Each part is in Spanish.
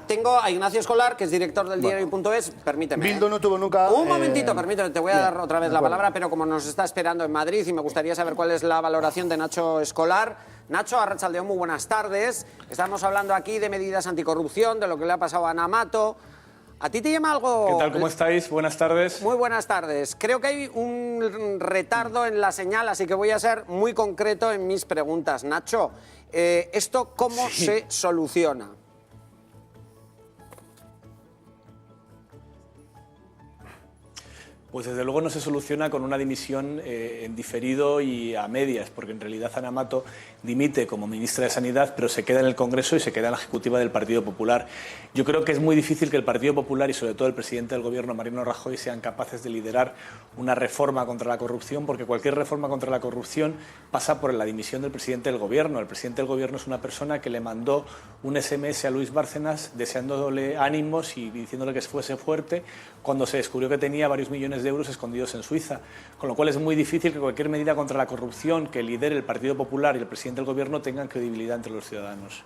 tengo a Ignacio Escolar, que es director del diario.es. Permíteme. Bildu no tuvo nunca... Un momentito, permíteme, te voy a dar otra vez la palabra, pero como nos está esperando en Madrid y me gustaría saber cuál es la valoración de Nacho Escolar. Nacho, arratsaldeón, muy buenas tardes. Estamos hablando aquí de medidas anticorrupción, de lo que le ha pasado a Ana Mato. ¿A ti te llama algo...? ¿Qué tal? ¿Cómo estáis? Buenas tardes. Muy buenas tardes. Creo que hay un retardo en la señal, así que voy a ser muy concreto en mis preguntas. Nacho, ¿esto cómo se soluciona? Pues desde luego no se soluciona con una dimisión en diferido y a medias, porque en realidad Ana Mato dimite como ministra de Sanidad, pero se queda en el Congreso y se queda en la ejecutiva del Partido Popular. Yo creo que es muy difícil que el Partido Popular y sobre todo el presidente del Gobierno, Mariano Rajoy, sean capaces de liderar una reforma contra la corrupción, porque cualquier reforma contra la corrupción pasa por la dimisión del presidente del Gobierno. El presidente del Gobierno es una persona que le mandó un SMS a Luis Bárcenas deseándole ánimos y diciéndole que fuese fuerte cuando se descubrió que tenía varios millones de euros escondidos en Suiza, con lo cual es muy difícil que cualquier medida contra la corrupción que lidere el Partido Popular y el presidente del Gobierno tengan credibilidad entre los ciudadanos.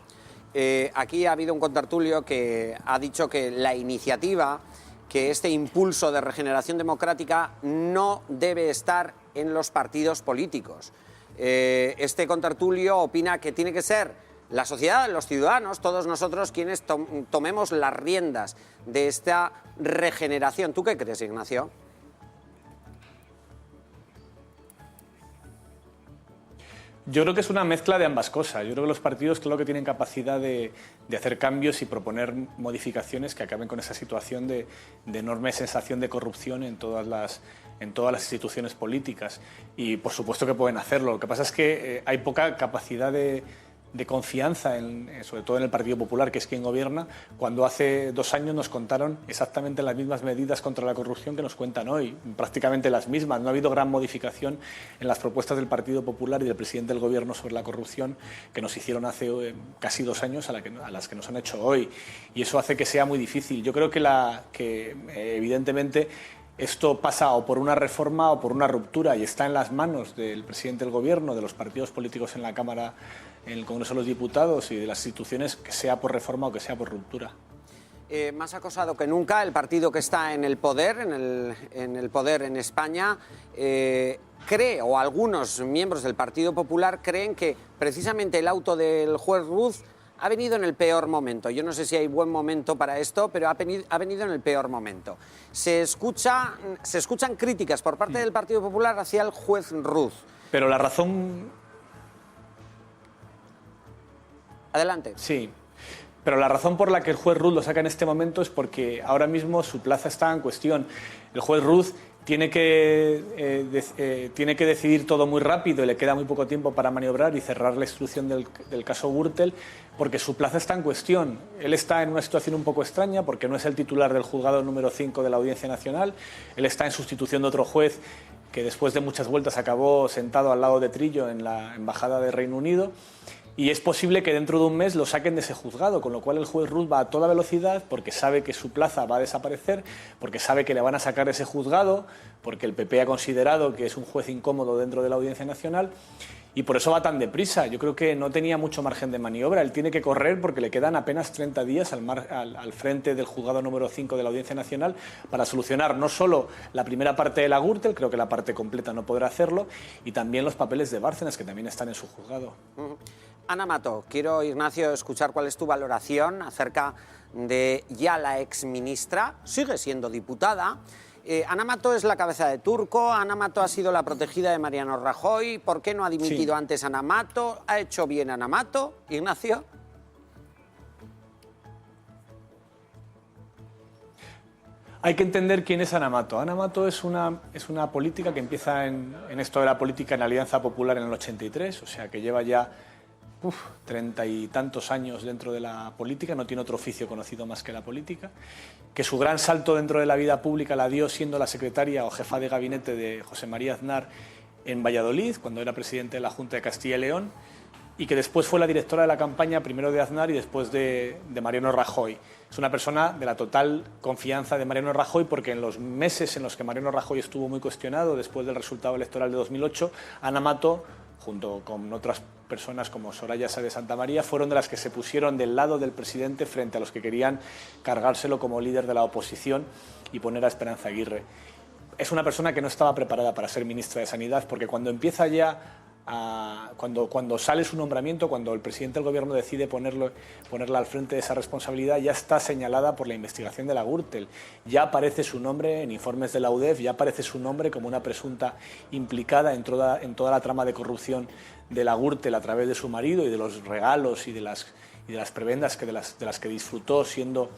Aquí ha habido un contertulio que ha dicho que la iniciativa, que este impulso de regeneración democrática no debe estar en los partidos políticos. Este contertulio opina que tiene que ser la sociedad, los ciudadanos, todos nosotros quienes tomemos las riendas de esta regeneración. ¿Tú qué crees, Ignacio? Yo creo que es una mezcla de ambas cosas. Yo creo que los partidos, claro que tienen capacidad de hacer cambios y proponer modificaciones que acaben con esa situación de enorme sensación de corrupción en todas las instituciones políticas. Y por supuesto que pueden hacerlo. Lo que pasa es que hay poca capacidad de confianza, sobre todo en el Partido Popular, que es quien gobierna, cuando hace 2 años nos contaron exactamente las mismas medidas contra la corrupción que nos cuentan hoy, prácticamente las mismas. No ha habido gran modificación en las propuestas del Partido Popular y del presidente del Gobierno sobre la corrupción que nos hicieron hace casi 2 años a las que nos han hecho hoy. Y eso hace que sea muy difícil. Yo creo que evidentemente esto pasa o por una reforma o por una ruptura y está en las manos del presidente del Gobierno, de los partidos políticos en la Cámara, en el Congreso de los Diputados y de las instituciones, que sea por reforma o que sea por ruptura. Más acosado que nunca, el partido que está en el poder, en el poder en España, cree, o algunos miembros del Partido Popular creen que precisamente el auto del juez Ruz ha venido en el peor momento. Yo no sé si hay buen momento para esto, pero ha venido en el peor momento. Se escuchan críticas por parte del Partido Popular hacia el juez Ruz. Pero la razón... Adelante. Sí, pero la razón por la que el juez Ruz lo saca en este momento es porque ahora mismo su plaza está en cuestión. El juez Ruz tiene que decidir todo muy rápido y le queda muy poco tiempo para maniobrar y cerrar la instrucción del caso Gürtel, porque su plaza está en cuestión. Él está en una situación un poco extraña porque no es el titular del juzgado número 5 de la Audiencia Nacional. Él está en sustitución de otro juez que después de muchas vueltas acabó sentado al lado de Trillo en la Embajada de Reino Unido. Y es posible que dentro de un mes lo saquen de ese juzgado, con lo cual el juez Ruz va a toda velocidad porque sabe que su plaza va a desaparecer, porque sabe que le van a sacar de ese juzgado, porque el PP ha considerado que es un juez incómodo dentro de la Audiencia Nacional y por eso va tan deprisa. Yo creo que no tenía mucho margen de maniobra, él tiene que correr porque le quedan apenas 30 días al frente del juzgado número 5 de la Audiencia Nacional para solucionar no solo la primera parte de la Gürtel, creo que la parte completa no podrá hacerlo, y también los papeles de Bárcenas, que también están en su juzgado. Ana Mato, quiero, Ignacio, escuchar cuál es tu valoración acerca de ya la exministra, sigue siendo diputada. Ana Mato es la cabeza de turco, Ana Mato ha sido la protegida de Mariano Rajoy. ¿Por qué no ha dimitido antes Ana Mato? ¿Ha hecho bien Ana Mato? Ignacio. Hay que entender quién es Ana Mato. Ana Mato es una política que empieza en esto de la política en Alianza Popular en el 83, o sea que lleva ya 30 y tantos años dentro de la política, no tiene otro oficio conocido más que la política, que su gran salto dentro de la vida pública la dio siendo la secretaria o jefa de gabinete de José María Aznar en Valladolid, cuando era presidente de la Junta de Castilla y León, y que después fue la directora de la campaña, primero de Aznar y después de Mariano Rajoy. Es una persona de la total confianza de Mariano Rajoy porque en los meses en los que Mariano Rajoy estuvo muy cuestionado después del resultado electoral de 2008, Ana Mato junto con otras personas como Soraya Sáenz de Santamaría, fueron de las que se pusieron del lado del presidente frente a los que querían cargárselo como líder de la oposición y poner a Esperanza Aguirre. Es una persona que no estaba preparada para ser ministra de Sanidad, porque cuando empieza ya cuando sale su nombramiento, cuando el presidente del gobierno decide ponerla al frente de esa responsabilidad, ya está señalada por la investigación de la Gürtel. Ya aparece su nombre en informes de la UDEF, ya aparece su nombre como una presunta implicada en toda la trama de corrupción de la Gürtel a través de su marido y de los regalos y de las prebendas de las que disfrutó siendo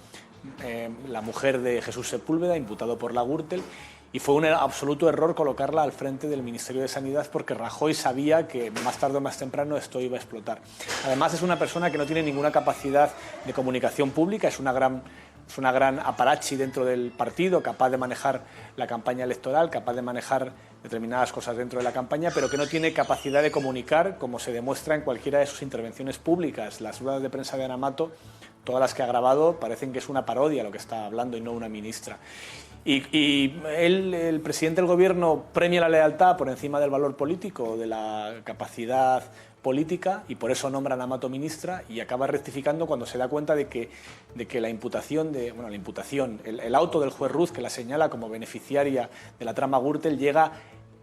la mujer de Jesús Sepúlveda, imputado por la Gürtel. Y fue un absoluto error colocarla al frente del Ministerio de Sanidad, porque Rajoy sabía que más tarde o más temprano esto iba a explotar. Además, es una persona que no tiene ninguna capacidad de comunicación pública, es una gran aparachi dentro del partido, capaz de manejar la campaña electoral, capaz de manejar determinadas cosas dentro de la campaña, pero que no tiene capacidad de comunicar, como se demuestra en cualquiera de sus intervenciones públicas. Las ruedas de prensa de Ana Mato, todas las que ha grabado, parecen que es una parodia lo que está hablando y no una ministra. Y el presidente del gobierno premia la lealtad por encima del valor político, de la capacidad política, y por eso nombra a Ana Mato ministra, y acaba rectificando cuando se da cuenta de que la imputación, el auto del juez Ruz, que la señala como beneficiaria de la trama Gürtel, llega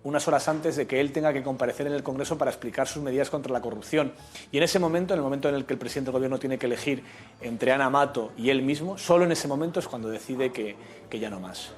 unas horas antes de que él tenga que comparecer en el Congreso para explicar sus medidas contra la corrupción. Y en ese momento, en el momento en el que el presidente del gobierno tiene que elegir entre Ana Mato y él mismo, solo en ese momento es cuando decide que ya no más.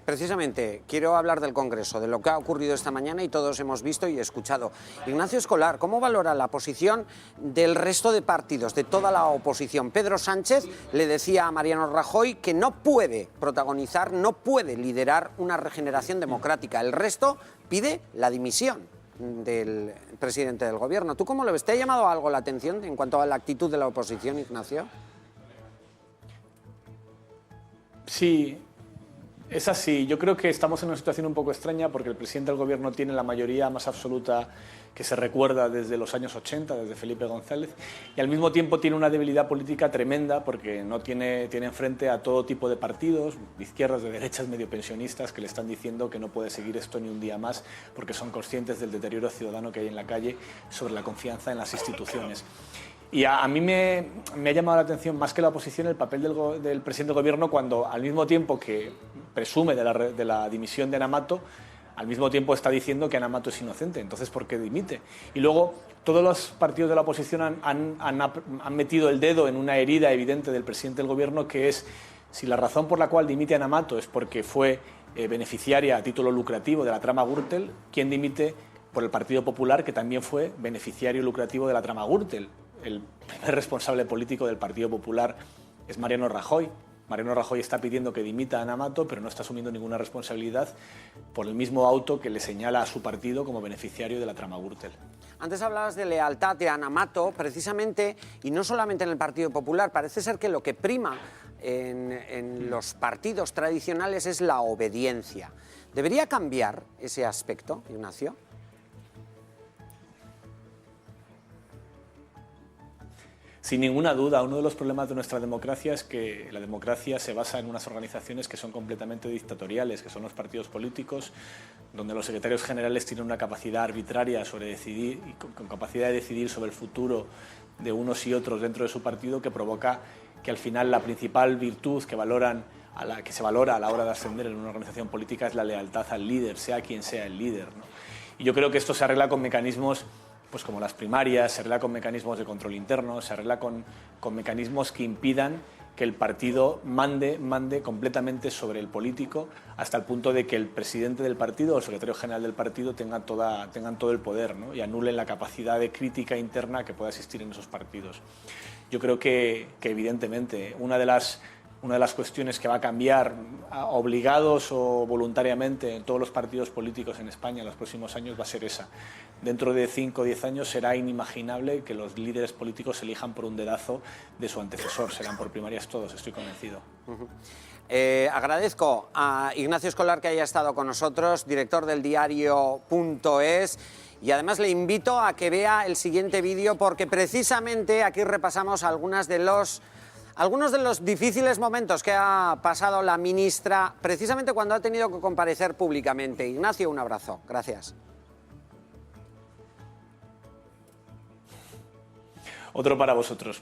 Precisamente, quiero hablar del Congreso, de lo que ha ocurrido esta mañana y todos hemos visto y escuchado. Ignacio Escolar, ¿cómo valora la posición del resto de partidos, de toda la oposición? Pedro Sánchez le decía a Mariano Rajoy que no puede protagonizar, no puede liderar una regeneración democrática. El resto pide la dimisión del presidente del gobierno. ¿Tú cómo lo ves? ¿Te ha llamado algo la atención en cuanto a la actitud de la oposición, Ignacio? Sí. Es así. Yo creo que estamos en una situación un poco extraña porque el presidente del gobierno tiene la mayoría más absoluta que se recuerda desde los años 80, desde Felipe González, y al mismo tiempo tiene una debilidad política tremenda porque no tiene enfrente a todo tipo de partidos, de izquierdas, de derechas, medio pensionistas, que le están diciendo que no puede seguir esto ni un día más porque son conscientes del deterioro ciudadano que hay en la calle sobre la confianza en las instituciones. Y a mí me ha llamado la atención, más que la oposición, el papel del presidente del gobierno cuando, al mismo tiempo que presume de la dimisión de Ana Mato, al mismo tiempo está diciendo que Ana Mato es inocente. Entonces, ¿por qué dimite? Y luego, todos los partidos de la oposición han metido el dedo en una herida evidente del presidente del gobierno, que es, si la razón por la cual dimite Ana Mato es porque fue beneficiaria a título lucrativo de la trama Gürtel, ¿quién dimite por el Partido Popular, que también fue beneficiario lucrativo de la trama Gürtel? El primer responsable político del Partido Popular es Mariano Rajoy. Mariano Rajoy está pidiendo que dimita a Ana Mato, pero no está asumiendo ninguna responsabilidad por el mismo auto que le señala a su partido como beneficiario de la trama Gürtel. Antes hablabas de lealtad de Ana Mato, precisamente, y no solamente en el Partido Popular. Parece ser que lo que prima en los partidos tradicionales es la obediencia. ¿Debería cambiar ese aspecto, Ignacio? Sin ninguna duda, uno de los problemas de nuestra democracia es que la democracia se basa en unas organizaciones que son completamente dictatoriales, que son los partidos políticos, donde los secretarios generales tienen una capacidad arbitraria sobre decidir y con capacidad de decidir sobre el futuro de unos y otros dentro de su partido, que provoca que al final la principal virtud que se valora a la hora de ascender en una organización política es la lealtad al líder, sea quien sea el líder, ¿no? Y yo creo que esto se arregla con mecanismos pues como las primarias, se arregla con mecanismos de control interno, se arregla con mecanismos que impidan que el partido mande completamente sobre el político, hasta el punto de que el presidente del partido o el secretario general del partido tengan todo el poder, ¿no? Y anulen la capacidad de crítica interna que pueda existir en esos partidos. Yo creo que evidentemente una de las cuestiones que va a cambiar, obligados o voluntariamente, en todos los partidos políticos en España en los próximos años va a ser esa. Dentro de 5 o 10 años será inimaginable que los líderes políticos se elijan por un dedazo de su antecesor. Serán por primarias todos, estoy convencido. Agradezco a Ignacio Escolar que haya estado con nosotros, director del diario.es. Y además le invito a que vea el siguiente vídeo, porque precisamente aquí repasamos algunos de los difíciles momentos que ha pasado la ministra, precisamente cuando ha tenido que comparecer públicamente. Ignacio, un abrazo. Gracias. otro para vosotros.